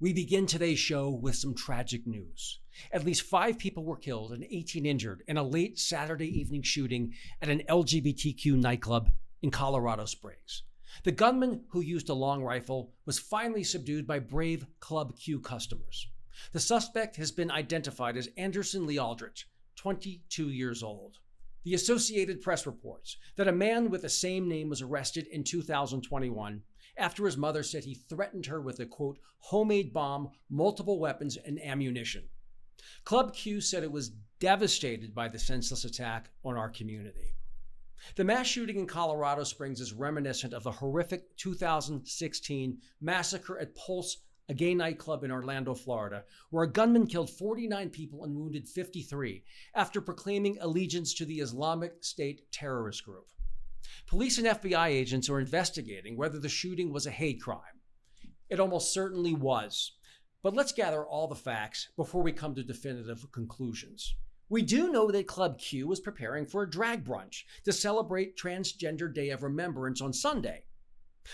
We begin today's show with some tragic news. At least 5 people were killed and 18 injured in a late Saturday evening shooting at an LGBTQ nightclub in Colorado Springs. The gunman, who used a long rifle, was finally subdued by brave Club Q customers. The suspect has been identified as Anderson Lee Aldrich, 22 years old. The Associated Press reports that a man with the same name was arrested in 2021 after his mother said he threatened her with a, quote, homemade bomb, multiple weapons, and ammunition. Club Q said it was devastated by the senseless attack on our community. The mass shooting in Colorado Springs is reminiscent of the horrific 2016 massacre at Pulse, a gay nightclub in Orlando, Florida, where a gunman killed 49 people and wounded 53 after proclaiming allegiance to the Islamic State terrorist group. Police and FBI agents are investigating whether the shooting was a hate crime. It almost certainly was. But let's gather all the facts before we come to definitive conclusions. We do know that Club Q was preparing for a drag brunch to celebrate Transgender Day of Remembrance on Sunday.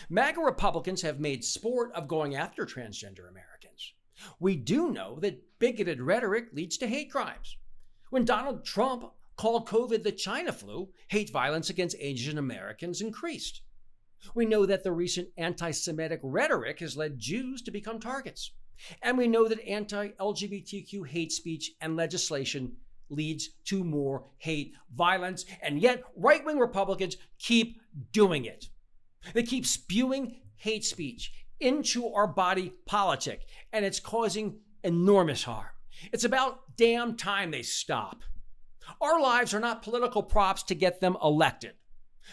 MAGA Republicans have made sport of going after transgender Americans. We do know that bigoted rhetoric leads to hate crimes. When Donald Trump called COVID the China flu, hate violence against Asian Americans increased. We know that the recent anti-Semitic rhetoric has led Jews to become targets. And we know that anti-LGBTQ hate speech and legislation leads to more hate violence. And yet, right-wing Republicans keep doing it. They keep spewing hate speech into our body politic, and it's causing enormous harm. It's about damn time they stop. Our lives are not political props to get them elected.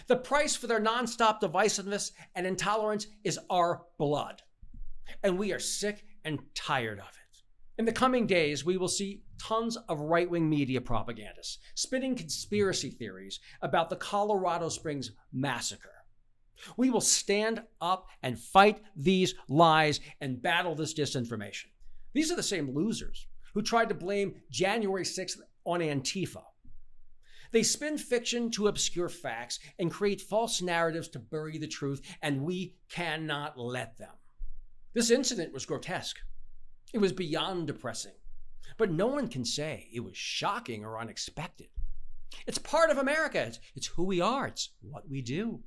The price for their nonstop divisiveness and intolerance is our blood. And we are sick and tired of it. In the coming days, we will see tons of right-wing media propagandists spinning conspiracy theories about the Colorado Springs massacre. We will stand up and fight these lies and battle this disinformation. These are the same losers who tried to blame January 6th on Antifa. They spin fiction to obscure facts and create false narratives to bury the truth, and we cannot let them. This incident was grotesque. It was beyond depressing, but no one can say it was shocking or unexpected. It's part of America. It's who we are. It's what we do.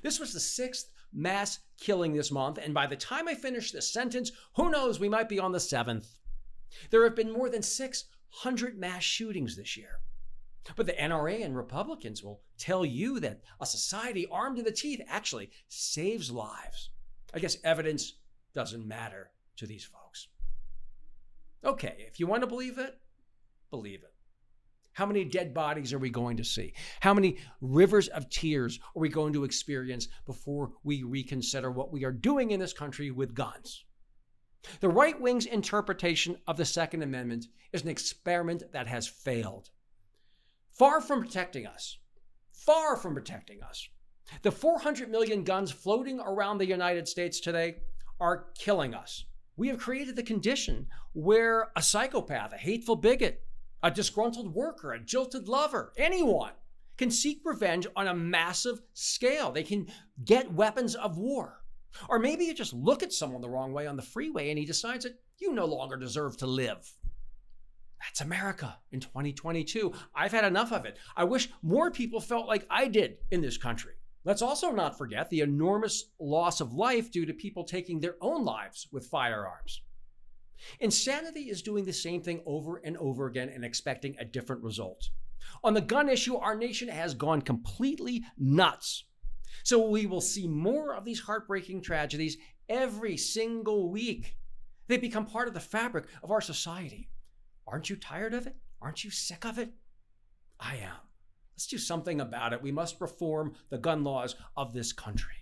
This was the 6th mass killing this month, and by the time I finish this sentence, who knows, we might be on the 7th. There have been more than 600 mass shootings this year. But the NRA and Republicans will tell you that a society armed to the teeth actually saves lives. I guess evidence doesn't matter to these folks. Okay, if you want to believe it, believe it. How many dead bodies are we going to see? How many rivers of tears are we going to experience before we reconsider what we are doing in this country with guns? The right wing's interpretation of the Second Amendment is an experiment that has failed. Far from protecting us, the 400 million guns floating around the United States today are killing us. We have created the condition where a psychopath, a hateful bigot, a disgruntled worker, a jilted lover, anyone can seek revenge on a massive scale. They can get weapons of war. Or maybe you just look at someone the wrong way on the freeway and he decides that you no longer deserve to live. That's America in 2022. I've had enough of it. I wish more people felt like I did in this country. Let's also not forget the enormous loss of life due to people taking their own lives with firearms. Insanity is doing the same thing over and over again and expecting a different result. On the gun issue, our nation has gone completely nuts. So we will see more of these heartbreaking tragedies every single week. They become part of the fabric of our society. Aren't you tired of it? Aren't you sick of it? I am. Let's do something about it. We must reform the gun laws of this country.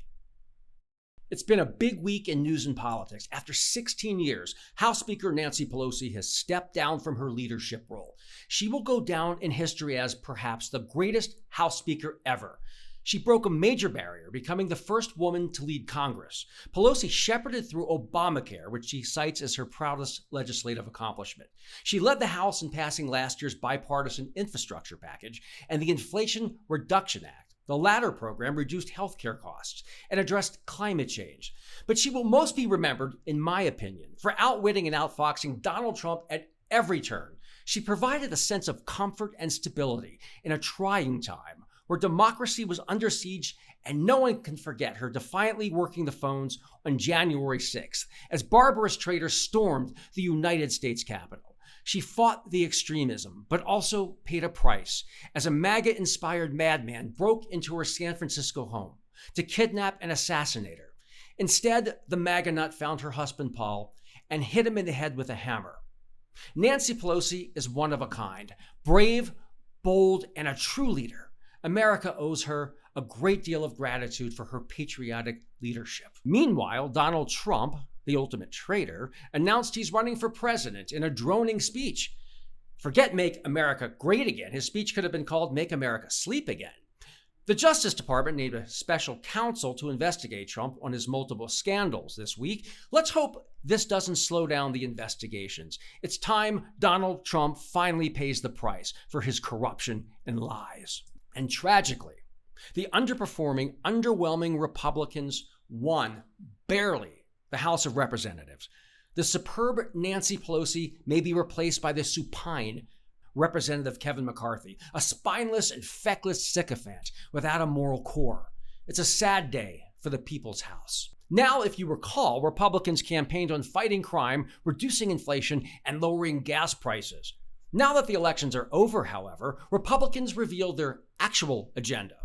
It's been a big week in news and politics. After 16 years, House Speaker Nancy Pelosi has stepped down from her leadership role. She will go down in history as perhaps the greatest House Speaker ever. She broke a major barrier, becoming the first woman to lead Congress. Pelosi shepherded through Obamacare, which she cites as her proudest legislative accomplishment. She led the House in passing last year's bipartisan infrastructure package and the Inflation Reduction Act, The latter program reduced healthcare costs and addressed climate change. But she will most be remembered, in my opinion, for outwitting and outfoxing Donald Trump at every turn. She provided a sense of comfort and stability in a trying time where democracy was under siege, and no one can forget her defiantly working the phones on January 6th as barbarous traitors stormed the United States Capitol. She fought the extremism, but also paid a price as a MAGA-inspired madman broke into her San Francisco home to kidnap and assassinate her. Instead, the MAGA nut found her husband, Paul, and hit him in the head with a hammer. Nancy Pelosi is one of a kind, brave, bold, and a true leader. America owes her a great deal of gratitude for her patriotic leadership. Meanwhile, Donald Trump, the ultimate traitor, announced he's running for president in a droning speech. Forget Make America Great Again. His speech could have been called Make America Sleep Again. The Justice Department named a special counsel to investigate Trump on his multiple scandals this week. Let's hope this doesn't slow down the investigations. It's time Donald Trump finally pays the price for his corruption and lies. And tragically, the underperforming, underwhelming Republicans won, barely, the House of Representatives. The superb Nancy Pelosi may be replaced by the supine Representative Kevin McCarthy, a spineless and feckless sycophant without a moral core. It's a sad day for the People's House. Now, if you recall, Republicans campaigned on fighting crime, reducing inflation, and lowering gas prices. Now that the elections are over, however, Republicans revealed their actual agenda.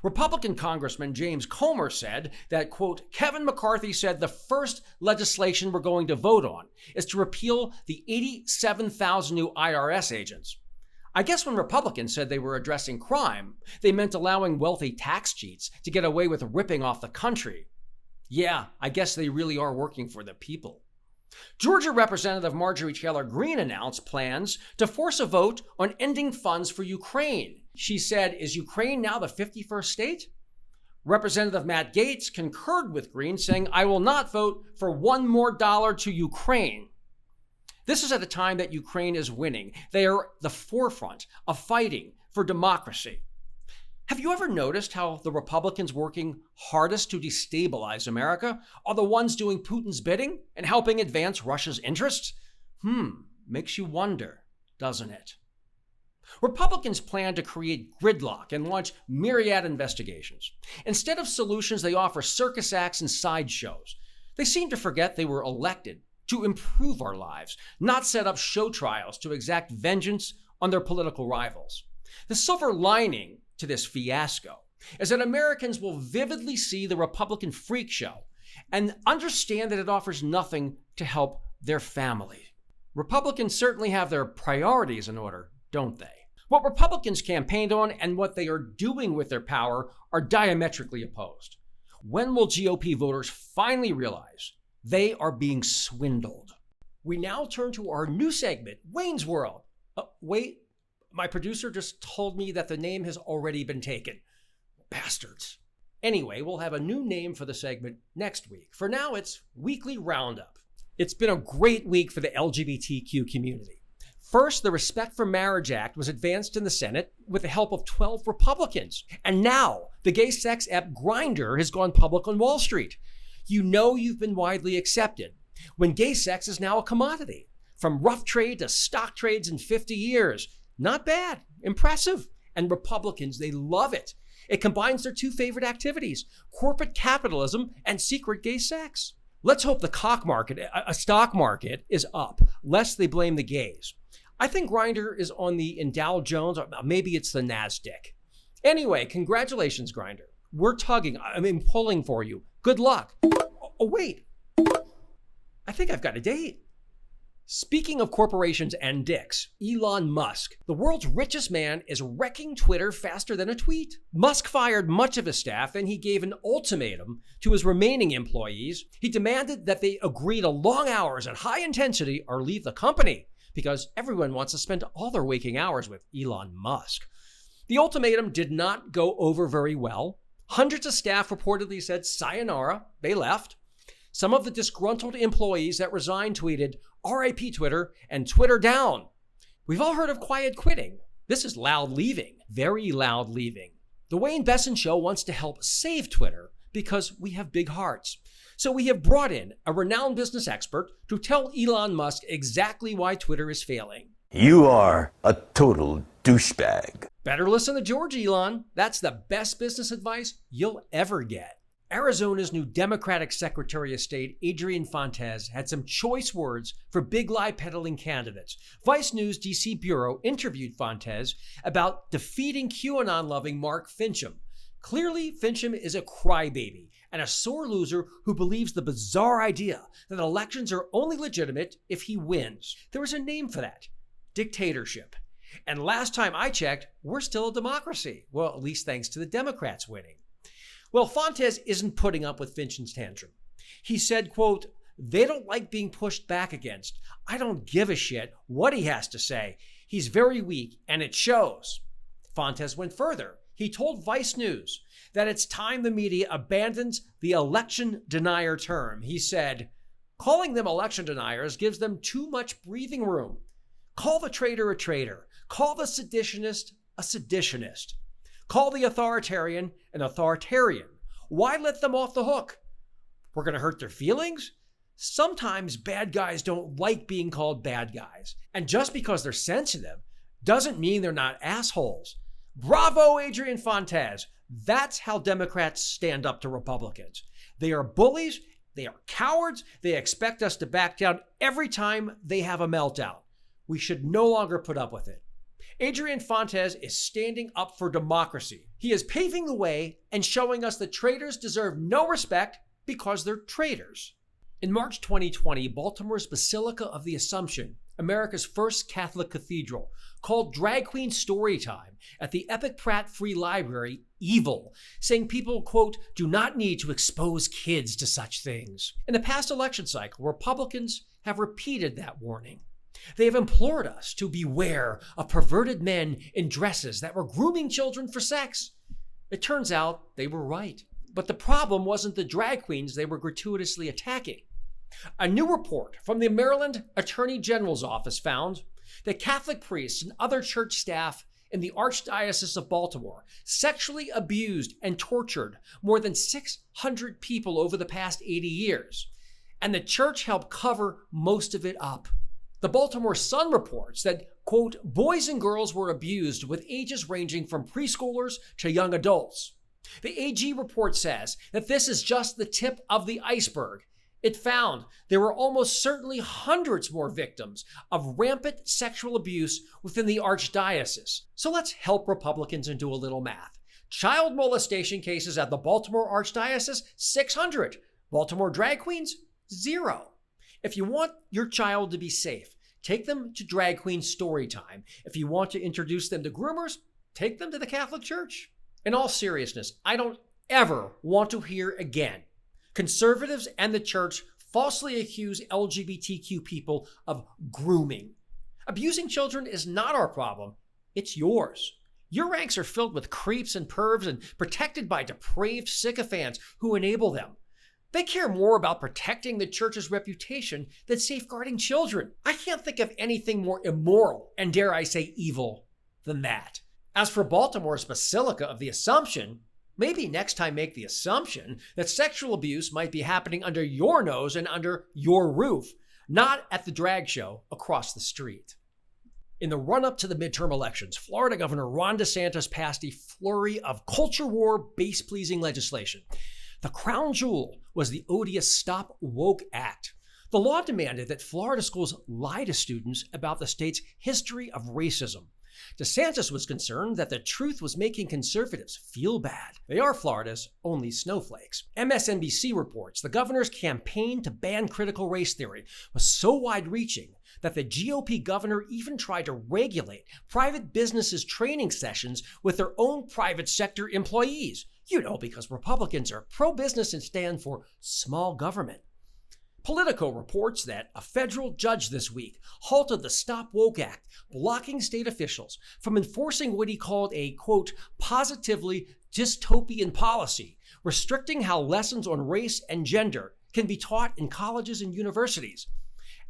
Republican Congressman James Comer said that, quote, Kevin McCarthy said the first legislation we're going to vote on is to repeal the 87,000 new IRS agents. I guess when Republicans said they were addressing crime, they meant allowing wealthy tax cheats to get away with ripping off the country. Yeah, I guess they really are working for the people. Georgia Representative Marjorie Taylor Greene announced plans to force a vote on ending funds for Ukraine. She said, is Ukraine now the 51st state? Representative Matt Gaetz concurred with Greene, saying, I will not vote for $1 more to Ukraine. This is at a time that Ukraine is winning. They are the forefront of fighting for democracy. Have you ever noticed how the Republicans working hardest to destabilize America are the ones doing Putin's bidding and helping advance Russia's interests? Makes you wonder, doesn't it? Republicans plan to create gridlock and launch myriad investigations. Instead of solutions, they offer circus acts and sideshows. They seem to forget they were elected to improve our lives, not set up show trials to exact vengeance on their political rivals. The silver lining to this fiasco is that Americans will vividly see the Republican freak show and understand that it offers nothing to help their family. Republicans certainly have their priorities in order, don't they? What Republicans campaigned on and what they are doing with their power are diametrically opposed. When will GOP voters finally realize they are being swindled? We now turn to our new segment, Wayne's World. Wait, my producer just told me that the name has already been taken. Bastards. Anyway, we'll have a new name for the segment next week. For now, it's Weekly Roundup. It's been a great week for the LGBTQ community. First, the Respect for Marriage Act was advanced in the Senate with the help of 12 Republicans. And now, the gay sex app Grindr has gone public on Wall Street. You know you've been widely accepted when gay sex is now a commodity. From rough trade to stock trades in 50 years. Not bad. Impressive. And Republicans, they love it. It combines their two favorite activities, corporate capitalism and secret gay sex. Let's hope the stock market is up, lest they blame the gays. I think Grindr is on the Dow Jones, or maybe it's the NASDAQ. Anyway, congratulations, Grindr. We're pulling for you. Good luck. Oh, wait. I think I've got a date. Speaking of corporations and dicks, Elon Musk, the world's richest man, is wrecking Twitter faster than a tweet. Musk fired much of his staff, and he gave an ultimatum to his remaining employees. He demanded that they agree to long hours at high intensity or leave the company, because everyone wants to spend all their waking hours with Elon Musk. The ultimatum did not go over very well. Hundreds of staff reportedly said sayonara. They left. Some of the disgruntled employees that resigned tweeted, RIP Twitter and Twitter down. We've all heard of quiet quitting. This is loud leaving, very loud leaving. The Wayne Besen Show wants to help save Twitter because we have big hearts. So we have brought in a renowned business expert to tell Elon Musk exactly why Twitter is failing. You are a total douchebag. Better listen to George, Elon. That's the best business advice you'll ever get. Arizona's new Democratic Secretary of State, Adrian Fontes, had some choice words for big lie peddling candidates. Vice News DC Bureau interviewed Fontes about defeating QAnon-loving Mark Finchem. Clearly, Finchem is a crybaby and a sore loser who believes the bizarre idea that elections are only legitimate if he wins. There is a name for that: dictatorship. And last time I checked, we're still a democracy. Well, at least thanks to the Democrats winning. Well, Fontes isn't putting up with Finchem's tantrum. He said, quote, "They don't like being pushed back against. I don't give a shit what he has to say. He's very weak, and it shows." Fontes went further. He told Vice News that it's time the media abandons the election denier term. He said, "Calling them election deniers gives them too much breathing room. Call the traitor a traitor. Call the seditionist a seditionist. Call the authoritarian an authoritarian. Why let them off the hook? We're going to hurt their feelings?" Sometimes bad guys don't like being called bad guys. And just because they're sensitive doesn't mean they're not assholes. Bravo, Adrian Fontes. That's how Democrats stand up to Republicans. They are bullies. They are cowards. They expect us to back down every time they have a meltdown. We should no longer put up with it. Adrian Fontes is standing up for democracy. He is paving the way and showing us that traitors deserve no respect because they're traitors. In March 2020, Baltimore's Basilica of the Assumption, America's first Catholic cathedral, called drag queen story time at the Epic Pratt Free Library evil, saying people, quote, "do not need to expose kids to such things." In the past election cycle, Republicans have repeated that warning. They have implored us to beware of perverted men in dresses that were grooming children for sex. It turns out they were right. But the problem wasn't the drag queens they were gratuitously attacking. A new report from the Maryland Attorney General's office found that Catholic priests and other church staff in the Archdiocese of Baltimore sexually abused and tortured more than 600 people over the past 80 years. And the church helped cover most of it up. The Baltimore Sun reports that, quote, "boys and girls were abused with ages ranging from preschoolers to young adults." The AG report says that this is just the tip of the iceberg. It found there were almost certainly hundreds more victims of rampant sexual abuse within the Archdiocese. So let's help Republicans and do a little math. Child molestation cases at the Baltimore Archdiocese, 600. Baltimore drag queens, 0. If you want your child to be safe, take them to drag queen story time. If you want to introduce them to groomers, take them to the Catholic Church. In all seriousness, I don't ever want to hear again conservatives and the church falsely accuse LGBTQ people of grooming. Abusing children is not our problem. It's yours. Your ranks are filled with creeps and pervs and protected by depraved sycophants who enable them. They care more about protecting the church's reputation than safeguarding children. I can't think of anything more immoral and, dare I say, evil than that. As for Baltimore's Basilica of the Assumption, maybe next time make the assumption that sexual abuse might be happening under your nose and under your roof, not at the drag show across the street. In the run-up to the midterm elections, Florida Governor Ron DeSantis passed a flurry of culture war, base-pleasing legislation. The crown jewel was the odious Stop Woke Act. The law demanded that Florida schools lie to students about the state's history of racism. DeSantis was concerned that the truth was making conservatives feel bad. They are Florida's only snowflakes. MSNBC reports the governor's campaign to ban critical race theory was so wide-reaching that the GOP governor even tried to regulate private businesses' training sessions with their own private sector employees. You know, because Republicans are pro-business and stand for small government. Politico reports that a federal judge this week halted the Stop Woke Act, blocking state officials from enforcing what he called a, quote, positively dystopian policy, restricting how lessons on race and gender can be taught in colleges and universities.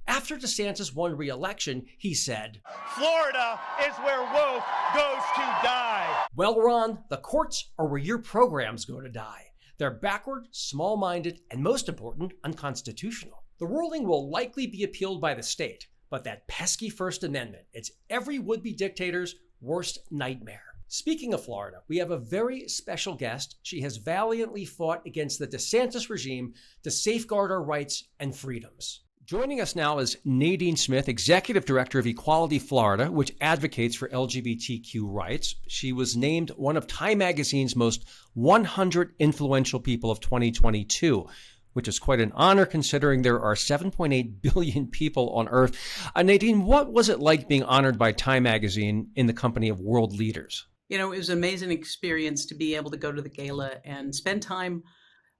After DeSantis won re-election, he said, Florida is where woke goes to die. Well, Ron, the courts are where your programs go to die. They're backward, small-minded, and most important, unconstitutional. The ruling will likely be appealed by the state, but that pesky First Amendment, it's every would-be dictator's worst nightmare. Speaking of Florida, we have a very special guest. She has valiantly fought against the DeSantis regime to safeguard our rights and freedoms. Joining us now is Nadine Smith, Executive Director of Equality Florida, which advocates for LGBTQ rights. She was named one of Time Magazine's most 100 influential people of 2022, which is quite an honor considering there are 7.8 billion people on Earth. Nadine, what was it like being honored by Time Magazine in the company of world leaders? You know, it was an amazing experience to be able to go to the gala and spend time,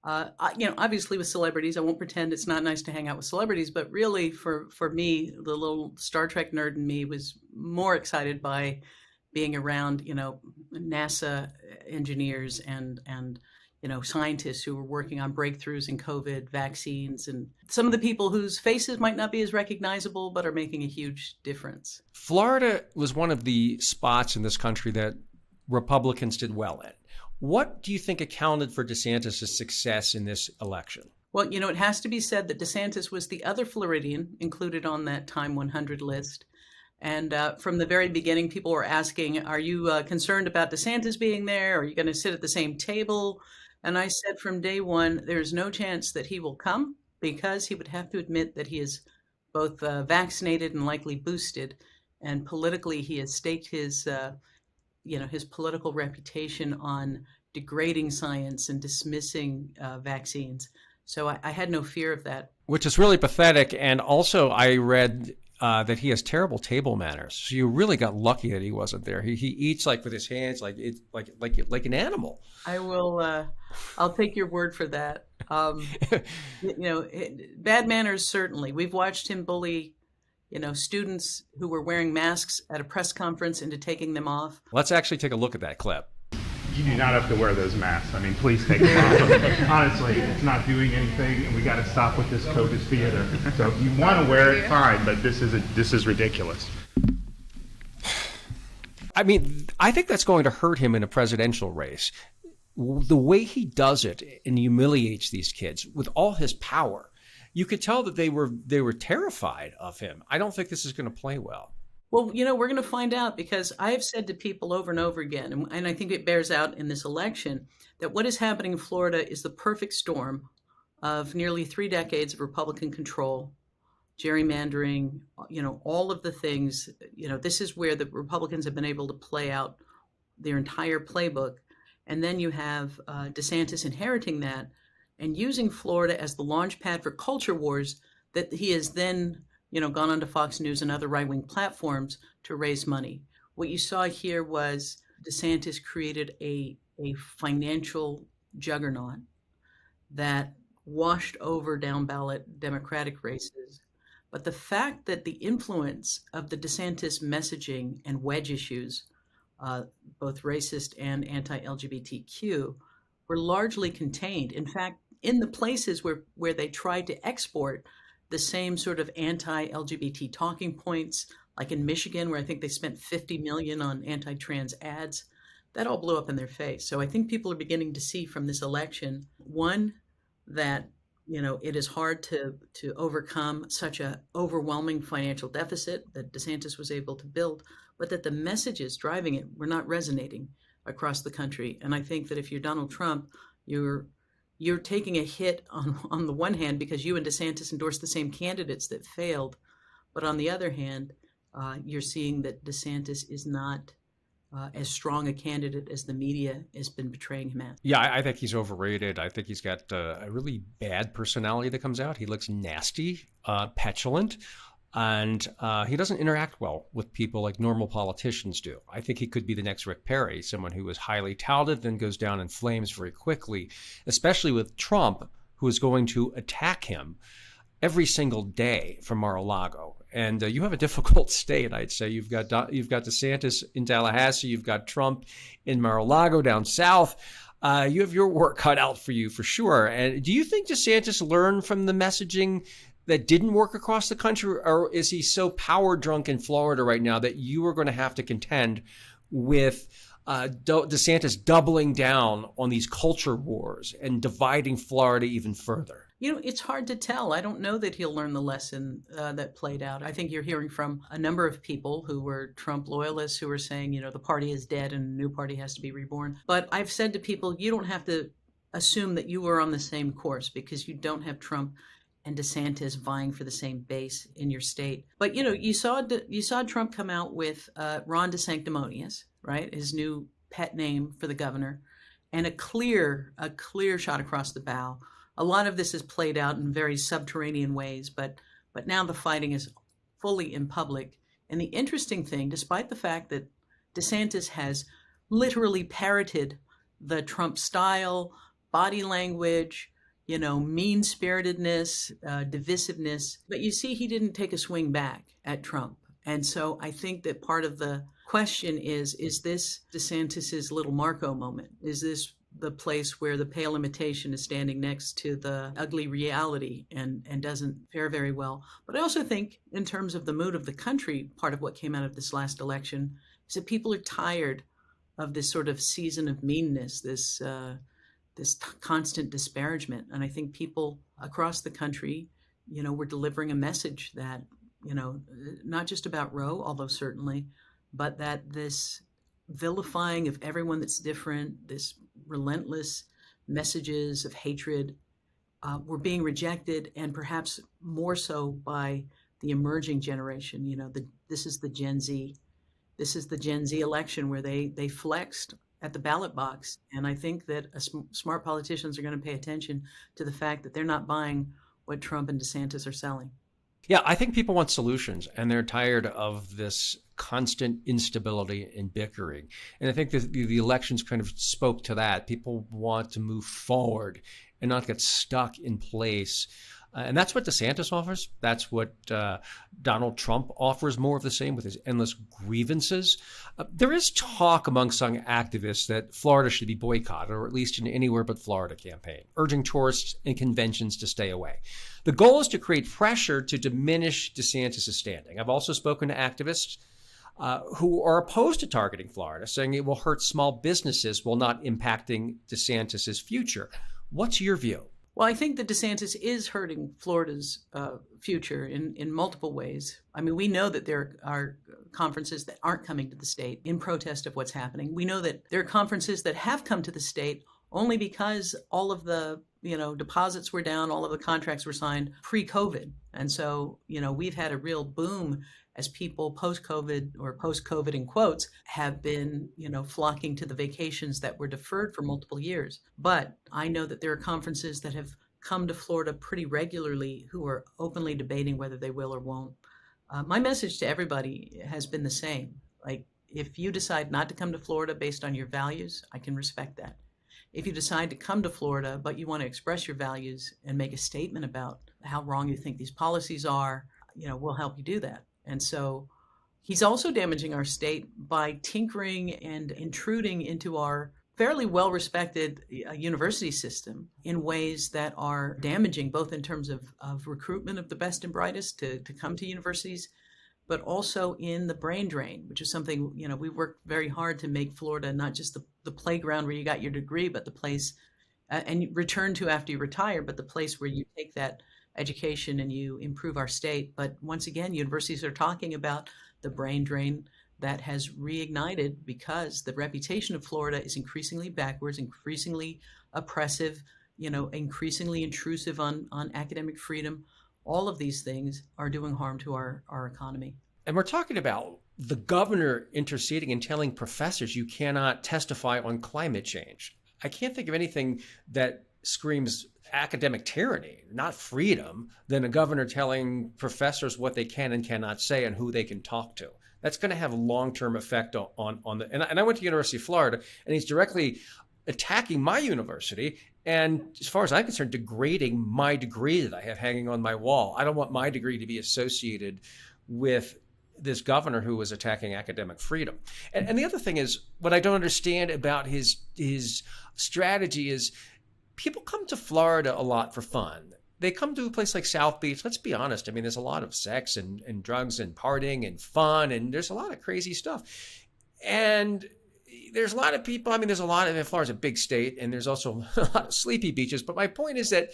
obviously with celebrities. I won't pretend it's not nice to hang out with celebrities, but really for me, the little Star Trek nerd in me was more excited by being around, NASA engineers and scientists who were working on breakthroughs in COVID vaccines, and some of the people whose faces might not be as recognizable, but are making a huge difference. Florida was one of the spots in this country that Republicans did well in. What do you think accounted for DeSantis' success in this election? Well, it has to be said that DeSantis was the other Floridian included on that Time 100 list. And from the very beginning, people were asking, are you concerned about DeSantis being there? Are you going to sit at the same table? And I said from day one, there's no chance that he will come because he would have to admit that he is both vaccinated and likely boosted. And politically, he has staked his political reputation on degrading science and dismissing vaccines. So I had no fear of that. Which is really pathetic. And also I read that he has terrible table manners. So you really got lucky that he wasn't there. He eats like with his hands, like an animal. I will. I'll take your word for that. Bad manners, certainly. We've watched him bully students who were wearing masks at a press conference into taking them off. Let's actually take a look at that clip. You do not have to wear those masks. I mean, please take them off. Honestly, it's not doing anything, and we got to stop with this COVID theater. So if you want to wear it, fine, but this is ridiculous. I mean, I think that's going to hurt him in a presidential race. The way he does it and humiliates these kids with all his power, you could tell that they were terrified of him. I don't think this is going to play well. Well, we're going to find out, because I have said to people over and over again, and I think it bears out in this election, that what is happening in Florida is the perfect storm of nearly 3 decades of Republican control, gerrymandering, all of the things. This is where the Republicans have been able to play out their entire playbook. And then you have DeSantis inheriting that and using Florida as the launch pad for culture wars that he has then gone onto Fox News and other right-wing platforms to raise money. What you saw here was DeSantis created a financial juggernaut that washed over down-ballot Democratic races. But the fact that the influence of the DeSantis messaging and wedge issues, both racist and anti-LGBTQ, were largely contained. In fact, in the places where they tried to export the same sort of anti-LGBT talking points, like in Michigan, where I think they spent $50 million on anti-trans ads, that all blew up in their face. So I think people are beginning to see from this election, one, that it is hard to overcome such a overwhelming financial deficit that DeSantis was able to build, but that the messages driving it were not resonating across the country. And I think that if you're Donald Trump, you're taking a hit on the one hand because you and DeSantis endorsed the same candidates that failed. But on the other hand, you're seeing that DeSantis is not as strong a candidate as the media has been portraying him as. Yeah, I think he's overrated. I think he's got a really bad personality that comes out. He looks nasty, petulant, and he doesn't interact well with people like normal politicians do. I think he could be the next Rick Perry, someone who is highly touted, then goes down in flames very quickly, especially with Trump, who is going to attack him every single day from Mar-a-Lago. And you have a difficult state, I'd say. You've got DeSantis in Tallahassee, you've got Trump in Mar-a-Lago down south. You have your work cut out for you, for sure. And do you think DeSantis learned from the messaging that didn't work across the country, or is he so power drunk in Florida right now that you are going to have to contend with DeSantis doubling down on these culture wars and dividing Florida even further? It's hard to tell. I don't know that he'll learn the lesson that played out. I think you're hearing from a number of people who were Trump loyalists who were saying, the party is dead and a new party has to be reborn. But I've said to people, you don't have to assume that you were on the same course, because you don't have Trump and DeSantis vying for the same base in your state. But, you saw Trump come out with Ron DeSanctimonious, right? His new pet name for the governor, and a clear shot across the bow. A lot of this is played out in very subterranean ways, but now the fighting is fully in public. And the interesting thing, despite the fact that DeSantis has literally parroted the Trump style, body language, mean-spiritedness, divisiveness, but you see he didn't take a swing back at Trump. And so I think that part of the question is this DeSantis's little Marco moment? Is this the place where the pale imitation is standing next to the ugly reality and doesn't fare very well? But I also think, in terms of the mood of the country, part of what came out of this last election is that people are tired of this sort of season of meanness, this constant disparagement. And I think people across the country, were delivering a message that, not just about Roe, although certainly, but that this vilifying of everyone that's different, this relentless messages of hatred were being rejected, and perhaps more so by the emerging generation. This is the Gen Z. This is the Gen Z election where they flexed at the ballot box. And I think that smart politicians are going to pay attention to the fact that they're not buying what Trump and DeSantis are selling. Yeah, I think people want solutions, and they're tired of this constant instability and bickering. And I think that the elections kind of spoke to that. People want to move forward and not get stuck in place. And that's what DeSantis offers. That's what Donald Trump offers, more of the same with his endless grievances. There is talk among some activists that Florida should be boycotted, or at least an Anywhere But Florida campaign, urging tourists and conventions to stay away. The goal is to create pressure to diminish DeSantis' standing. I've also spoken to activists who are opposed to targeting Florida, saying it will hurt small businesses while not impacting DeSantis' future. What's your view? Well, I think that DeSantis is hurting Florida's future in multiple ways. I mean, we know that there are conferences that aren't coming to the state in protest of what's happening. We know that there are conferences that have come to the state only because all of the deposits were down, all of the contracts were signed pre-COVID. And so, we've had a real boom as people post-COVID, or post-COVID in quotes, have been, flocking to the vacations that were deferred for multiple years. But I know that there are conferences that have come to Florida pretty regularly who are openly debating whether they will or won't. My message to everybody has been the same. Like, if you decide not to come to Florida based on your values, I can respect that. If you decide to come to Florida, but you want to express your values and make a statement about how wrong you think these policies are, we'll help you do that. And so he's also damaging our state by tinkering and intruding into our fairly well-respected university system in ways that are damaging, both in terms of recruitment of the best and brightest to come to universities, but also in the brain drain, which is something, we worked very hard to make Florida not just the playground where you got your degree, but the place and you return to after you retire, but the place where you take that education and you improve our state. But once again, universities are talking about the brain drain that has reignited because the reputation of Florida is increasingly backwards, increasingly oppressive, increasingly intrusive on academic freedom. All of these things are doing harm to our economy. And we're talking about the governor interceding and telling professors you cannot testify on climate change. I can't think of anything that screams academic tyranny, not freedom, than a governor telling professors what they can and cannot say and who they can talk to. That's going to have a long-term effect on the. And I went to University of Florida, and he's directly attacking my university, and as far as I'm concerned, degrading my degree that I have hanging on my wall. I don't want my degree to be associated with this governor who was attacking academic freedom. And the other thing is, what I don't understand about his strategy is, people come to Florida a lot for fun. they come to a place like South Beach. Let's be honest. I mean, there's a lot of sex and drugs and partying and fun, and there's a lot of crazy stuff. And there's a lot of people. I mean, there's a lot of, Florida's a big state, and there's also a lot of sleepy beaches. But my point is that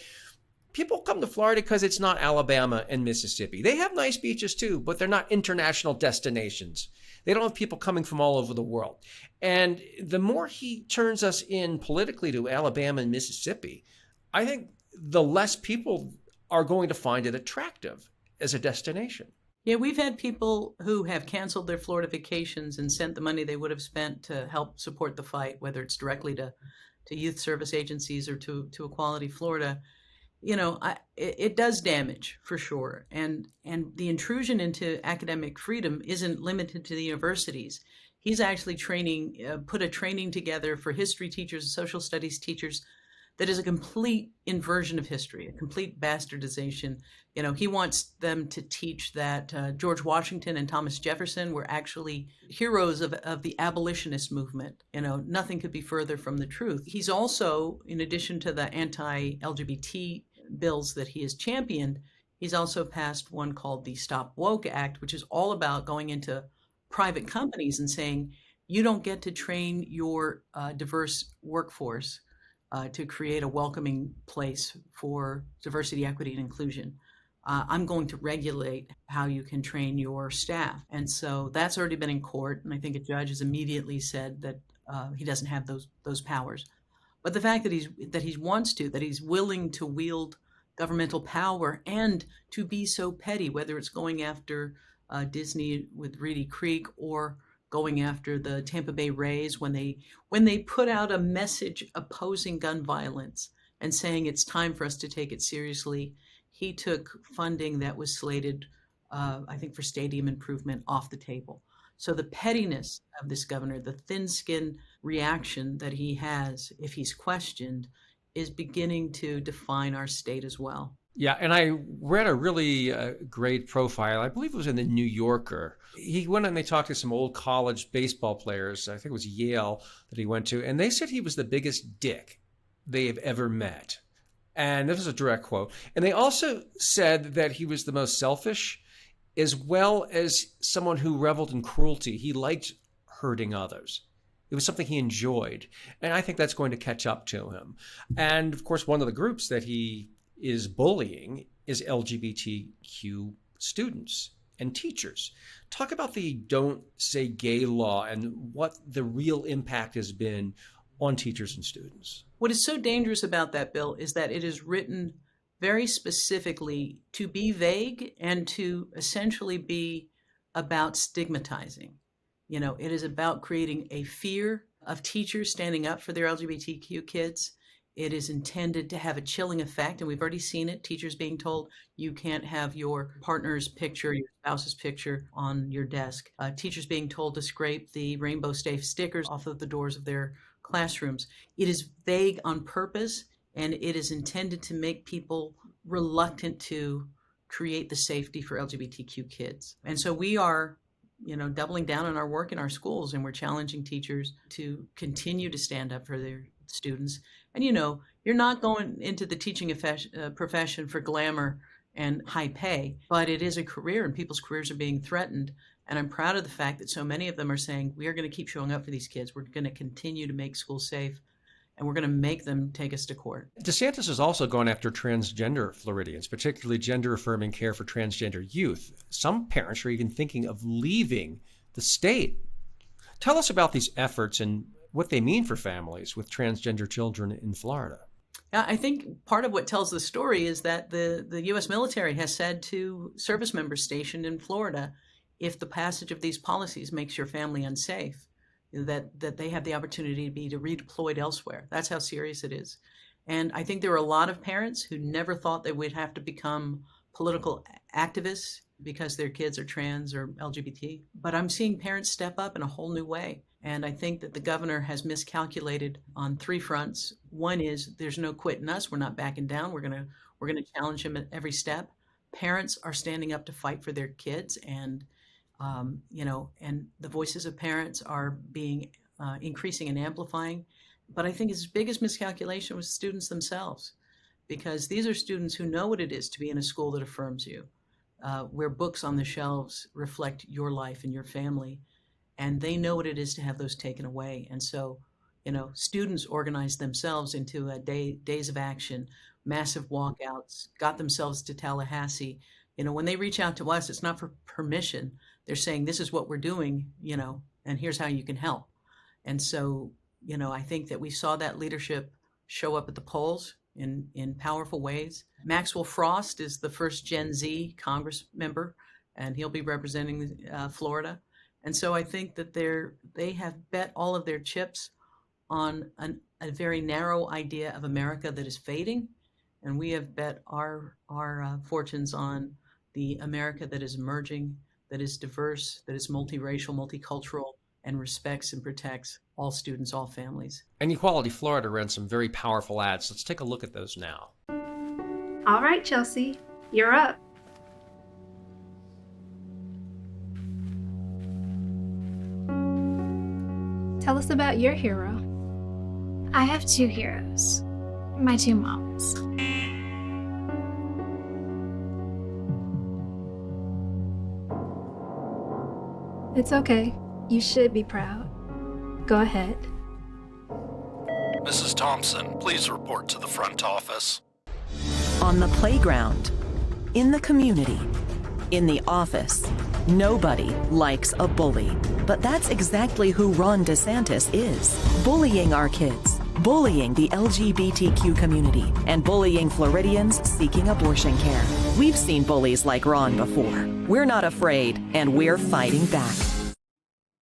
people come to Florida because it's not Alabama and Mississippi. They have nice beaches too, but they're not international destinations. They don't have people coming from all over the world. And the more he turns us in politically to Alabama and Mississippi, I think the less people are going to find it attractive as a destination. Yeah, we've had people who have canceled their Florida vacations and sent the money they would have spent to help support the fight, whether it's directly to youth service agencies or to Equality Florida. You know, it does damage for sure. And the intrusion into academic freedom isn't limited to the universities. He's actually put a training together for history teachers and social studies teachers that is a complete inversion of history, a complete bastardization. You know, he wants them to teach that George Washington and Thomas Jefferson were actually heroes of the abolitionist movement. You know, nothing could be further from the truth. He's also, in addition to the anti-LGBT bills that he has championed, he's also passed one called the Stop Woke Act, which is all about going into private companies and saying, you don't get to train your diverse workforce to create a welcoming place for diversity, equity, and inclusion. I'm going to regulate how you can train your staff. And so that's already been in court. And I think a judge has immediately said that he doesn't have those powers. But the fact that he's willing to wield governmental power and to be so petty, whether it's going after Disney with Reedy Creek or going after the Tampa Bay Rays when they put out a message opposing gun violence and saying it's time for us to take it seriously. He took funding that was slated, I think, for stadium improvement off the table. So the pettiness of this governor, the thin-skinned reaction that he has if he's questioned, is beginning to define our state as well. Yeah, and I read a really great profile. I believe it was in the New Yorker. He went and they talked to some old college baseball players. I think it was Yale that he went to. And they said he was the biggest dick they have ever met. And this is a direct quote. And they also said that he was the most selfish, as well as someone who reveled in cruelty. He liked hurting others. It was something he enjoyed. And I think that's going to catch up to him. And of course, one of the groups that he is bullying is LGBTQ students and teachers. Talk about the Don't Say Gay law and what the real impact has been on teachers and students. What is so dangerous about that bill is that it is written very specifically to be vague and to essentially be about stigmatizing. You know, it is about creating a fear of teachers standing up for their LGBTQ kids. It is intended to have a chilling effect, and we've already seen it. Teachers being told you can't have your partner's picture, your spouse's picture on your desk. Teachers being told to scrape the rainbow safe stickers off of the doors of their classrooms. It is vague on purpose, and it is intended to make people reluctant to create the safety for LGBTQ kids. And so we are, doubling down on our work in our schools, and we're challenging teachers to continue to stand up for their students. And, you're not going into the teaching profession for glamour and high pay, but it is a career, and people's careers are being threatened. And I'm proud of the fact that so many of them are saying, we are going to keep showing up for these kids. We're going to continue to make schools safe, and we're going to make them take us to court. DeSantis has also gone after transgender Floridians, particularly gender-affirming care for transgender youth. Some parents are even thinking of leaving the state. Tell us about these efforts and what they mean for families with transgender children in Florida. I think part of what tells the story is that the U.S. military has said to service members stationed in Florida, if the passage of these policies makes your family unsafe, that they have the opportunity to be redeployed elsewhere. That's how serious it is. And I think there are a lot of parents who never thought they would have to become political activists because their kids are trans or LGBT. But I'm seeing parents step up in a whole new way. And I think that the governor has miscalculated on three fronts. One is there's no quitting us. We're not backing down. We're gonna challenge him at every step. Parents are standing up to fight for their kids, and and the voices of parents are being increasing and amplifying. But I think his biggest miscalculation was students themselves. because these are students who know what it is to be in a school that affirms you, where books on the shelves reflect your life and your family, and they know what it is to have those taken away. And so, students organized themselves into days of action, massive walkouts, got themselves to Tallahassee. When they reach out to us, it's not for permission. They're saying, this is what we're doing, and here's how you can help. And so, I think that we saw that leadership show up at the polls in powerful ways. Maxwell Frost is the first Gen Z Congress member, and he'll be representing Florida. And so I think that they have bet all of their chips on a very narrow idea of America that is fading, and we have bet our fortunes on the America that is emerging, that is diverse, that is multiracial, multicultural, and respects and protects all students, all families. And Equality Florida ran some very powerful ads. Let's take a look at those now. All right, Chelsea, you're up. Tell us about your hero. I have two heroes, my two moms. It's okay. You should be proud. Go ahead. Mrs. Thompson, please report to the front office. On the playground, in the community, in the office, nobody likes a bully. But that's exactly who Ron DeSantis is. Bullying our kids, bullying the LGBTQ community, and bullying Floridians seeking abortion care. We've seen bullies like Ron before. We're not afraid, and we're fighting back.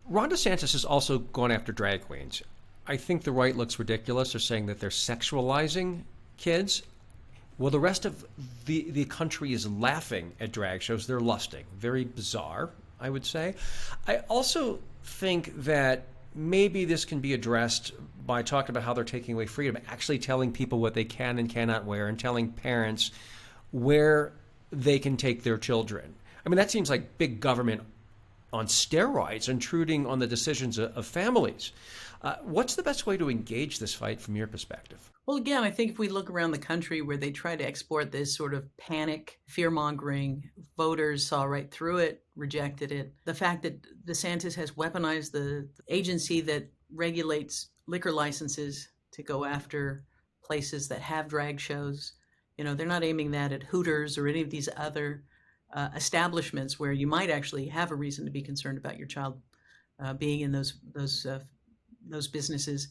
Ron DeSantis has also gone after drag queens. I think the right looks ridiculous. They're saying that they're sexualizing kids. Well, the rest of the country is laughing at drag shows. They're lusting. Very bizarre, I would say. I also think that maybe this can be addressed by talking about how they're taking away freedom, actually telling people what they can and cannot wear, and telling parents where they can take their children. I mean, that seems like big government on steroids, intruding on the decisions of families. What's the best way to engage this fight from your perspective? Well, again, I think if we look around the country where they try to export this sort of panic, fear-mongering, voters saw right through it, rejected it. The fact that DeSantis has weaponized the agency that regulates liquor licenses to go after places that have drag shows. They're not aiming that at Hooters or any of these other establishments where you might actually have a reason to be concerned about your child being in those businesses.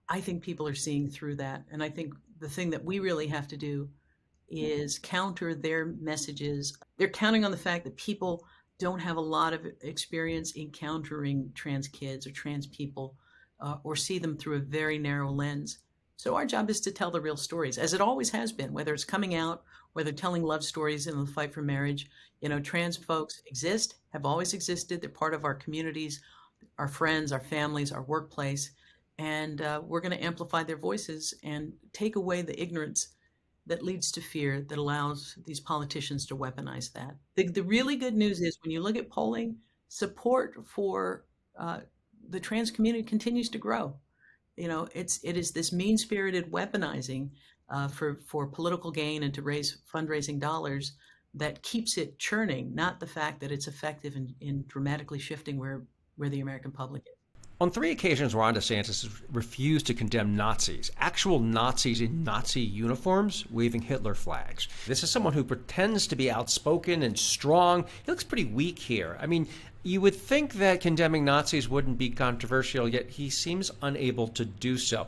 I think people are seeing through that. And I think the thing that we really have to do is counter their messages. They're counting on the fact that people don't have a lot of experience encountering trans kids or trans people or see them through a very narrow lens. So our job is to tell the real stories, as it always has been, whether it's coming out, whether telling love stories in the fight for marriage. Trans folks exist, have always existed. They're part of our communities, our friends, our families, our workplace. And we're going to amplify their voices and take away the ignorance that leads to fear that allows these politicians to weaponize that. The really good news is when you look at polling, support for the trans community continues to grow. It is this mean-spirited weaponizing for political gain and to raise fundraising dollars that keeps it churning, not the fact that it's effective in dramatically shifting where the American public is. On 3 occasions, Ron DeSantis has refused to condemn Nazis, actual Nazis in Nazi uniforms, waving Hitler flags. This is someone who pretends to be outspoken and strong. He looks pretty weak here. I mean, you would think that condemning Nazis wouldn't be controversial, yet he seems unable to do so.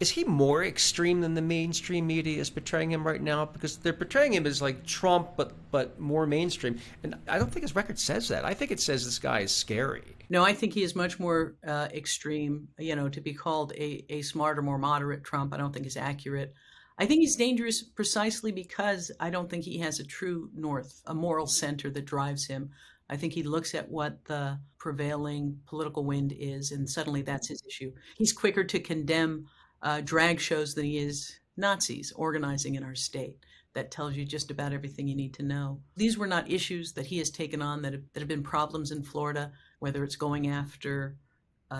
Is he more extreme than the mainstream media is portraying him right now? Because they're portraying him as like Trump, but more mainstream. And I don't think his record says that. I think it says this guy is scary. No, I think he is much more extreme. To be called a smarter, more moderate Trump, I don't think is accurate. I think he's dangerous precisely because I don't think he has a true north, a moral center that drives him. I think he looks at what the prevailing political wind is, and suddenly that's his issue. He's quicker to condemn drag shows than he is Nazis organizing in our state. That tells you just about everything you need to know. These were not issues that he has taken on that have been problems in Florida, whether it's going after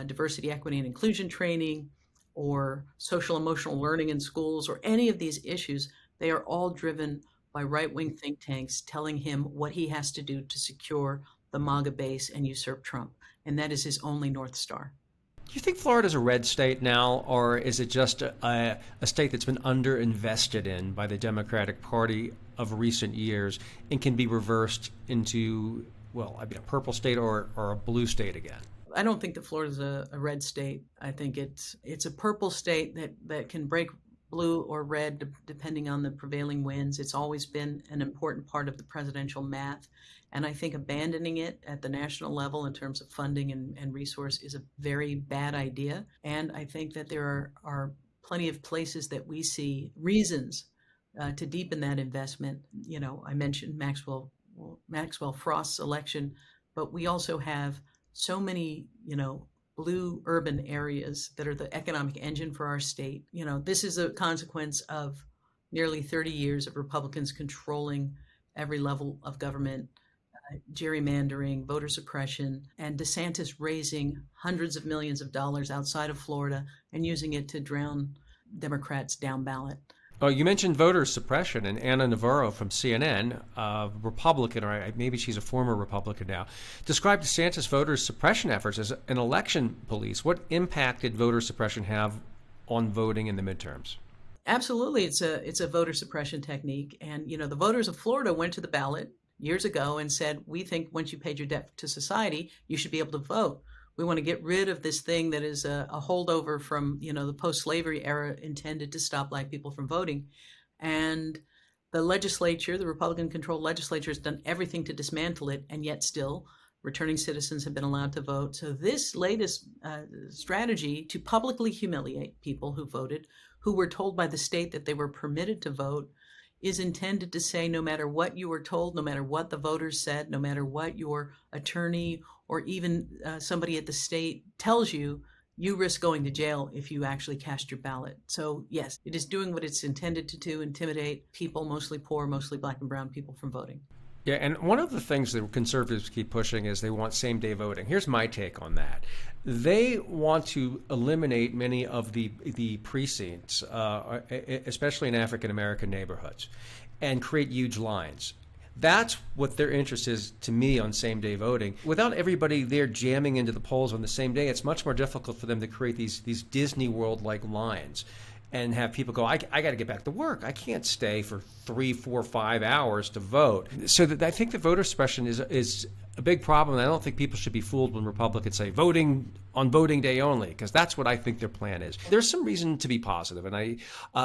diversity, equity, and inclusion training or social emotional learning in schools or any of these issues. They are all driven by right-wing think tanks telling him what he has to do to secure the MAGA base and usurp Trump. And that is his only North Star. Do you think Florida's a red state now, or is it just a state that's been underinvested in by the Democratic Party of recent years and can be reversed into, a purple state or a blue state again? I don't think that Florida's a red state. I think it's a purple state that can break blue or red depending on the prevailing winds. It's always been an important part of the presidential math. And I think abandoning it at the national level in terms of funding and resource is a very bad idea. And I think that there are plenty of places that we see reasons to deepen that investment. I mentioned Maxwell Frost's election, but we also have so many, blue urban areas that are the economic engine for our state. This is a consequence of nearly 30 years of Republicans controlling every level of government, gerrymandering, voter suppression, and DeSantis raising hundreds of millions of dollars outside of Florida and using it to drown Democrats down ballot. Oh, you mentioned voter suppression, and Anna Navarro from CNN, a Republican, or maybe she's a former Republican now, described DeSantis' voter suppression efforts as an election police. What impact did voter suppression have on voting in the midterms? Absolutely, it's a voter suppression technique, and the voters of Florida went to the ballot years ago and said, we think once you paid your debt to society, you should be able to vote. We want to get rid of this thing that is a holdover from, the post-slavery era intended to stop Black people from voting. And the legislature, the Republican-controlled legislature, has done everything to dismantle it, and yet still returning citizens have been allowed to vote. So this latest strategy to publicly humiliate people who voted, who were told by the state that they were permitted to vote, is intended to say no matter what you were told, no matter what the voters said, no matter what your attorney or even somebody at the state tells you, you risk going to jail if you actually cast your ballot. So yes, it is doing what it's intended to do, intimidate people, mostly poor, mostly Black and brown people, from voting. Yeah, and one of the things that conservatives keep pushing is they want same-day voting. Here's my take on that. They want to eliminate many of the precincts, especially in African-American neighborhoods, and create huge lines. That's what their interest is, to me, on same-day voting. Without everybody there jamming into the polls on the same day, it's much more difficult for them to create these Disney World-like lines and have people go, I got to get back to work. I can't stay for 3, 4, 5 hours to vote. So I think the voter suppression is a big problem. And I don't think people should be fooled when Republicans say voting on voting day only, because that's what I think their plan is. There's some reason to be positive. And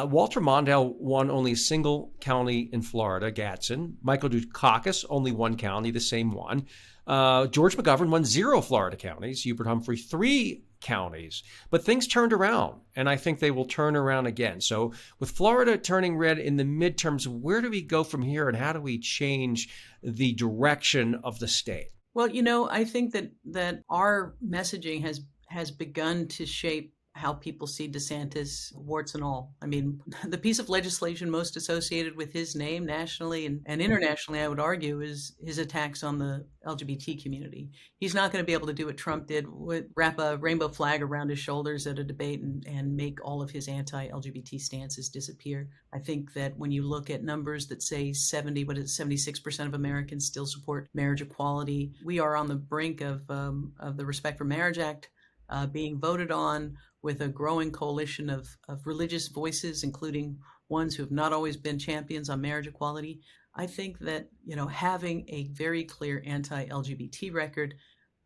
Walter Mondale won only a single county in Florida, Gadsden. Michael Dukakis, only one county, the same one. George McGovern won 0 Florida counties. Hubert Humphrey, 3 counties. But things turned around, and I think they will turn around again. So with Florida turning red in the midterms, where do we go from here, and how do we change the direction of the state? Well, I think that our messaging has begun to shape how people see DeSantis, warts and all. I mean, the piece of legislation most associated with his name nationally and internationally, I would argue, is his attacks on the LGBT community. He's not going to be able to do what Trump did, wrap a rainbow flag around his shoulders at a debate and make all of his anti-LGBT stances disappear. I think that when you look at numbers that say 76% of Americans still support marriage equality, we are on the brink of the Respect for Marriage Act being voted on, with a growing coalition of religious voices, including ones who have not always been champions on marriage equality. I think that, having a very clear anti-LGBT record,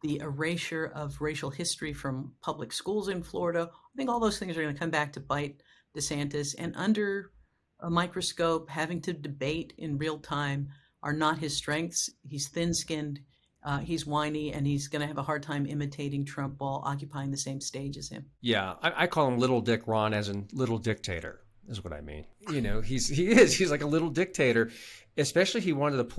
the erasure of racial history from public schools in Florida, I think all those things are going to come back to bite DeSantis. And under a microscope, having to debate in real time are not his strengths. He's thin-skinned. He's whiny, and he's going to have a hard time imitating Trump while occupying the same stage as him. Yeah, I call him Little Dick Ron, as in little dictator, is what I mean. He's like a little dictator. Especially he wanted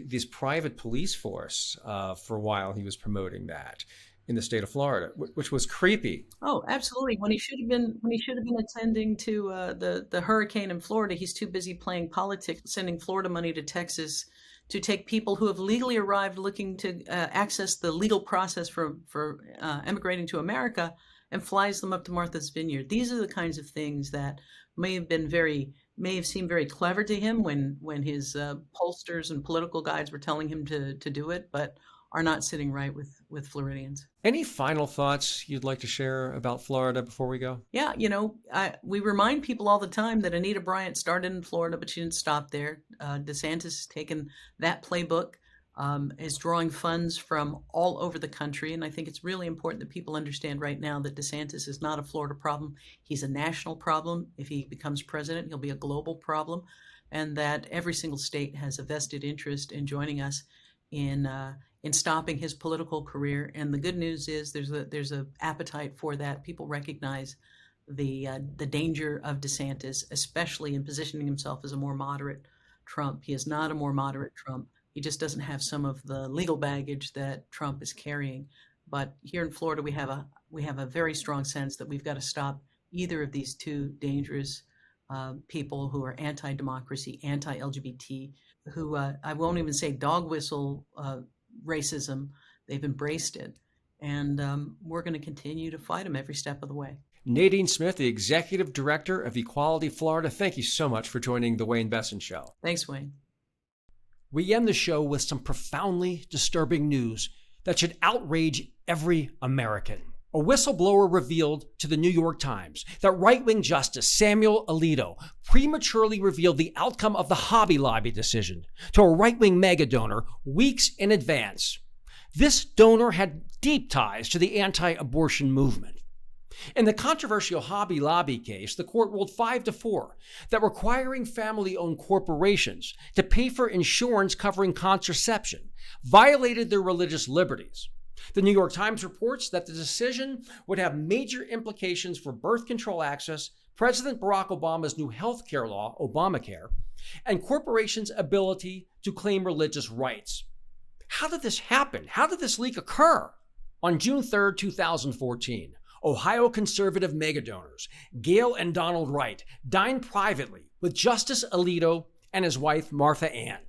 this private police force for a while. He was promoting that in the state of Florida, which was creepy. Oh, absolutely. When he should have been attending to the hurricane in Florida, he's too busy playing politics, sending Florida money to Texas to take people who have legally arrived looking to access the legal process for emigrating to America, and flies them up to Martha's Vineyard. These are the kinds of things that may have been very may have seemed very clever to him when his pollsters and political guides were telling him to do it, but are not sitting right with Floridians. Any final thoughts you'd like to share about Florida before we go? Yeah, we remind people all the time that Anita Bryant started in Florida, but she didn't stop there. DeSantis has taken that playbook, is drawing funds from all over the country. And I think it's really important that people understand right now that DeSantis is not a Florida problem. He's a national problem. If he becomes president, he'll be a global problem. And that every single state has a vested interest in joining us in stopping his political career. And the good news is there's a appetite for that. People recognize the danger of DeSantis, especially in positioning himself as a more moderate Trump. He is not a more moderate Trump. He just doesn't have some of the legal baggage that Trump is carrying. But here in Florida, we have a very strong sense that we've got to stop either of these two dangerous people who are anti-democracy, anti-LGBT, who I won't even say dog whistle racism. They've embraced it. And we're going to continue to fight them every step of the way. Nadine Smith, the Executive Director of Equality Florida, thank you so much for joining the Wayne Besen Show. Thanks, Wayne. We end the show with some profoundly disturbing news that should outrage every American. A whistleblower revealed to the New York Times that right-wing Justice Samuel Alito prematurely revealed the outcome of the Hobby Lobby decision to a right-wing mega donor weeks in advance. This donor had deep ties to the anti-abortion movement. In the controversial Hobby Lobby case, the court ruled 5-4 that requiring family-owned corporations to pay for insurance covering contraception violated their religious liberties. The New York Times reports that the decision would have major implications for birth control access, President Barack Obama's new health care law, Obamacare, and corporations' ability to claim religious rights. How did this happen? How did this leak occur? On June 3, 2014, Ohio conservative megadonors Gail and Donald Wright dined privately with Justice Alito and his wife Martha Ann.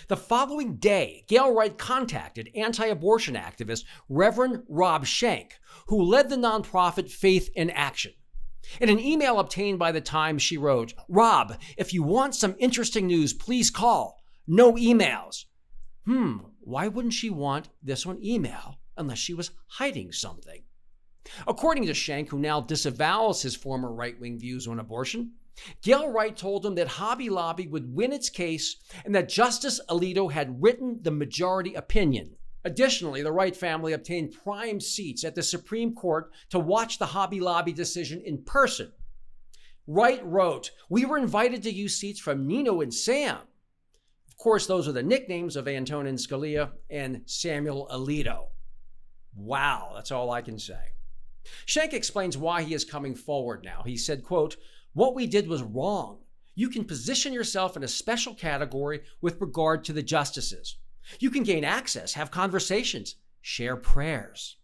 The following day, Gail Wright contacted anti-abortion activist Reverend Rob Schenck, who led the nonprofit Faith in Action. In an email obtained by the Times, she wrote, "Rob, if you want some interesting news, please call. No emails." Why wouldn't she want this on email unless she was hiding something? According to Schenck, who now disavows his former right-wing views on abortion, Gail Wright told him that Hobby Lobby would win its case and that Justice Alito had written the majority opinion. Additionally, the Wright family obtained prime seats at the Supreme Court to watch the Hobby Lobby decision in person. Wright wrote, "We were invited to use seats from Nino and Sam." Of course, those are the nicknames of Antonin Scalia and Samuel Alito. Wow, that's all I can say. Schenck explains why he is coming forward now. He said, quote, "What we did was wrong. You can position yourself in a special category with regard to the justices. You can gain access, have conversations, share prayers."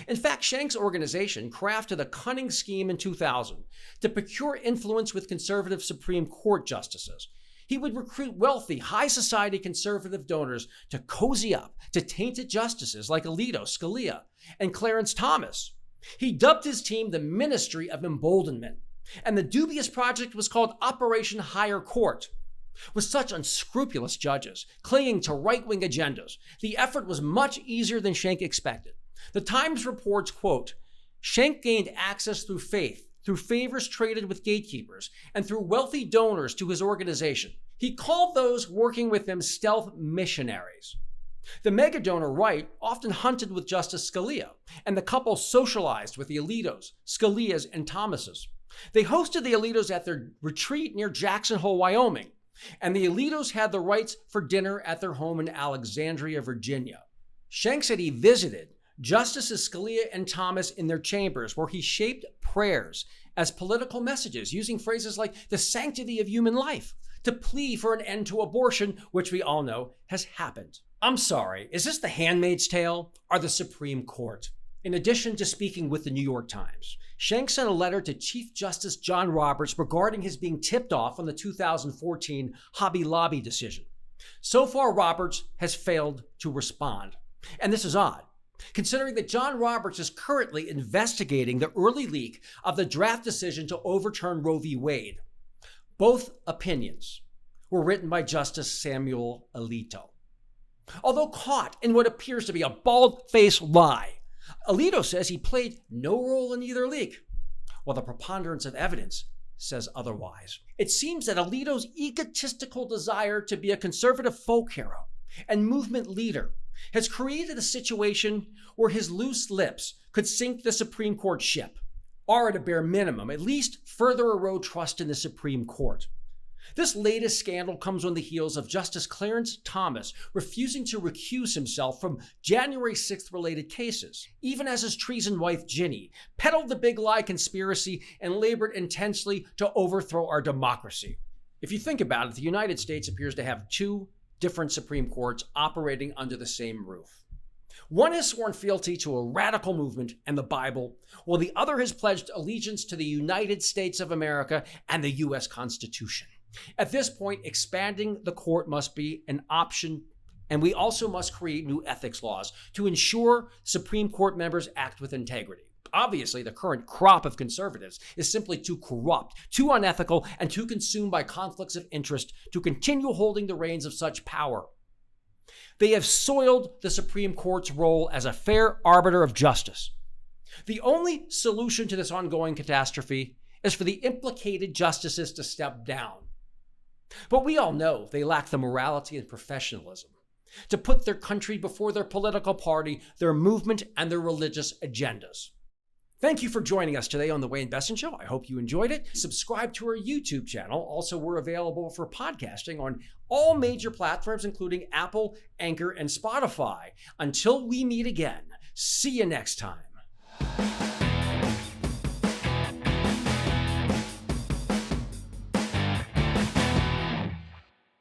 In fact, Schenck's organization crafted a cunning scheme in 2000 to procure influence with conservative Supreme Court justices. He would recruit wealthy, high society conservative donors to cozy up to tainted justices like Alito, Scalia, and Clarence Thomas. He dubbed his team the Ministry of Emboldenment, and the dubious project was called Operation Higher Court. With such unscrupulous judges clinging to right-wing agendas, the effort was much easier than Schenck expected. The Times reports, quote, "Schenck gained access through faith, through favors traded with gatekeepers, and through wealthy donors to his organization. He called those working with him stealth missionaries." The megadonor Wright often hunted with Justice Scalia, and the couple socialized with the Alitos, Scalias, and Thomases. They hosted the Alitos at their retreat near Jackson Hole, Wyoming, and the Alitos had the Wrights for dinner at their home in Alexandria, Virginia. Schenck said he visited Justices Scalia and Thomas in their chambers, where he shaped prayers as political messages, using phrases like the sanctity of human life to plea for an end to abortion, which we all know has happened. I'm sorry, is this The Handmaid's Tale or the Supreme Court? In addition to speaking with the New York Times, Schenck sent a letter to Chief Justice John Roberts regarding his being tipped off on the 2014 Hobby Lobby decision. So far, Roberts has failed to respond. And this is odd, considering that John Roberts is currently investigating the early leak of the draft decision to overturn Roe v. Wade. Both opinions were written by Justice Samuel Alito. Although caught in what appears to be a bald-faced lie, Alito says he played no role in either leak, while the preponderance of evidence says otherwise. It seems that Alito's egotistical desire to be a conservative folk hero and movement leader has created a situation where his loose lips could sink the Supreme Court ship, or at a bare minimum, at least further erode trust in the Supreme Court. This latest scandal comes on the heels of Justice Clarence Thomas refusing to recuse himself from January 6th related cases, even as his treason wife Ginny peddled the big lie conspiracy and labored intensely to overthrow our democracy. If you think about it, the United States appears to have two different Supreme Courts operating under the same roof. One has sworn fealty to a radical movement and the Bible, while the other has pledged allegiance to the United States of America and the U.S. Constitution. At this point, expanding the court must be an option, and we also must create new ethics laws to ensure Supreme Court members act with integrity. Obviously, the current crop of conservatives is simply too corrupt, too unethical, and too consumed by conflicts of interest to continue holding the reins of such power. They have soiled the Supreme Court's role as a fair arbiter of justice. The only solution to this ongoing catastrophe is for the implicated justices to step down. But we all know they lack the morality and professionalism to put their country before their political party, their movement, and their religious agendas. Thank you for joining us today on The Wayne Besen Show. I hope you enjoyed it. Subscribe to our YouTube channel. Also, we're available for podcasting on all major platforms, including Apple, Anchor, and Spotify. Until we meet again, see you next time.